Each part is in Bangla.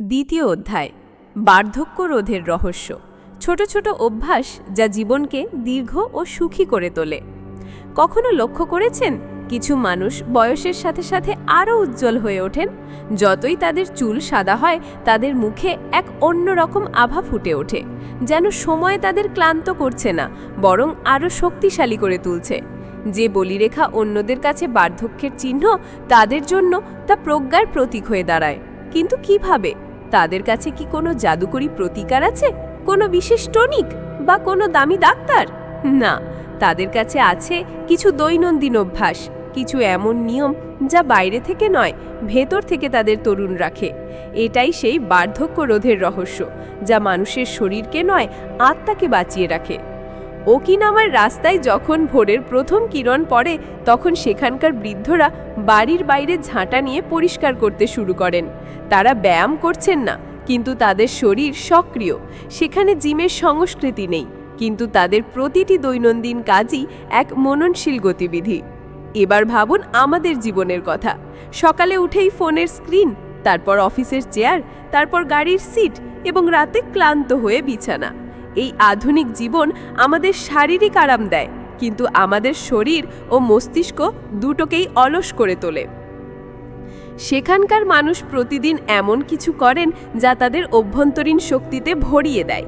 দ্বিতীয় অধ্যায় বার্ধক্য রোধের রহস্য। ছোট ছোট অভ্যাস যা জীবনকে দীর্ঘ ও সুখী করে তোলে। কখনো লক্ষ্য করেছেন কিছু মানুষ বয়সের সাথে সাথে আরও উজ্জ্বল হয়ে ওঠেন? যতই তাদের চুল সাদা হয়, তাদের মুখে এক অন্যরকম আভা ফুটে ওঠে, যেন সময় তাদের ক্লান্ত করছে না, বরং আরও শক্তিশালী করে তুলছে। যে বলিরেখা অন্যদের কাছে বার্ধক্যের চিহ্ন, তাদের জন্য তা প্রজ্ঞার প্রতীক হয়ে দাঁড়ায়। কিন্তু কিভাবে? তাদের কাছে কি কোনো জাদুকরী প্রতিকার আছে, কোনো বিশেষ টনিক বা কোনো দামি ডাক্তার? না, তাদের কাছে আছে কিছু দৈনন্দিন অভ্যাস, কিছু এমন নিয়ম যা বাইরে থেকে নয়, ভেতর থেকে তাদের তরুণ রাখে। এটাই সেই বার্ধক্য রোধের রহস্য, যা মানুষের শরীরকে নয়, আত্মাকে বাঁচিয়ে রাখে। ওকিনাওয়ার রাস্তায় যখন ভোরের প্রথম কিরণ পড়ে, তখন সেখানকার বৃদ্ধরা বাড়ির বাইরে ঝাঁটা নিয়ে পরিষ্কার করতে শুরু করেন। তারা ব্যায়াম করছেন না, কিন্তু তাদের শরীর সক্রিয়। সেখানে জিমের সংস্কৃতি নেই, কিন্তু তাদের প্রতিটি দৈনন্দিন কাজই এক মননশীল গতিবিধি। এবার ভাবুন আমাদের জীবনের কথা। সকালে উঠেই ফোনের স্ক্রিন, তারপর অফিসের চেয়ার, তারপর গাড়ির সিট এবং রাতে ক্লান্ত হয়ে বিছানা। এই আধুনিক জীবন আমাদের শারীরিক আরাম দেয়, কিন্তু আমাদের শরীর ও মস্তিষ্ক দুটোকেই অলস করে তোলে। সেখানকার মানুষ প্রতিদিন এমন কিছু করেন যা তাদের অভ্যন্তরীণ শক্তিতে ভরিয়ে দেয়।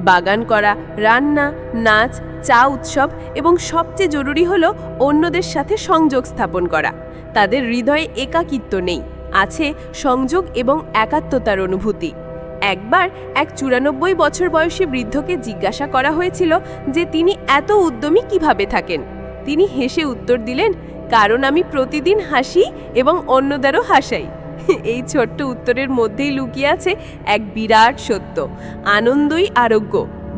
বাগান করা, রান্না, নাচ, চা উৎসব এবং সবচেয়ে জরুরি হলো অন্যদের সাথে সংযোগ স্থাপন করা। তাদের হৃদয়ে একাকিত্ব নেই, আছে সংযোগ এবং একাত্মতার অনুভূতি। একবার এক 94 বছর বয়সী বৃদ্ধকে জিজ্ঞাসা করা হয়েছিল যে তিনি এত উদ্যমী কিভাবে থাকেন। তিনি হেসে উত্তর দিলেন, কারণ আমি প্রতিদিন হাসি এবং অন্যদেরও হাসাই। এই ছোট্ট উত্তরের মধ্যেই লুকিয়ে আছে এক বিরাট সত্য: আনন্দই আরোগ্য।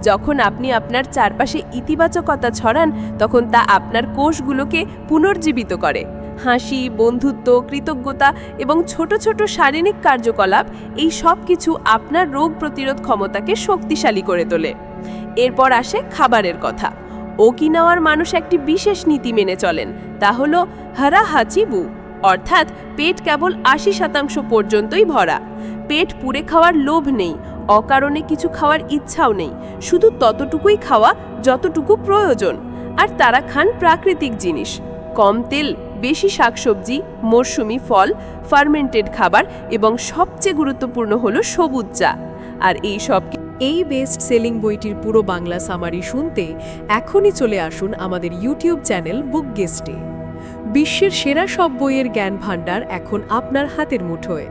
যখন আপনি আপনার চারপাশে ইতিবাচকতা ছড়ান, তখন তা আপনার কোষগুলোকে পুনর্জীবিত করে। হাসি, বন্ধুত্ব, কৃতজ্ঞতা এবং ছোট ছোট শারীরিক কার্যকলাপ, এই সব কিছু আপনার রোগ প্রতিরোধ ক্ষমতাকে শক্তিশালী করে তোলে। এরপর আসে খাবারের কথা। ওকিনাওয়ার মানুষ একটি বিশেষ নীতি মেনে চলেন, তা হলো হারা হাচিবু, অর্থাৎ পেট কেবল 80% পর্যন্তই ভরা। পেট পুড়ে খাওয়ার লোভ নেই, অকারণে কিছু খাওয়ার ইচ্ছাও নেই, শুধু ততটুকুই খাওয়া যতটুকু প্রয়োজন। আর তারা খান প্রাকৃতিক জিনিস, কম তেল, বেশি শাকসবজি, মরশুমি ফল, ফার্মেন্টেড খাবার এবং সবচেয়ে গুরুত্বপূর্ণ হলো সবুজ চা। আর এই বেস্ট সেলিং বইটির পুরো বাংলা সামারি শুনতে এখনই চলে আসুন আমাদের ইউটিউব চ্যানেল বুক গেস্টে। বিশ্বের সেরা সব বইয়ের জ্ঞান ভাণ্ডার এখন আপনার হাতের মুঠোয়।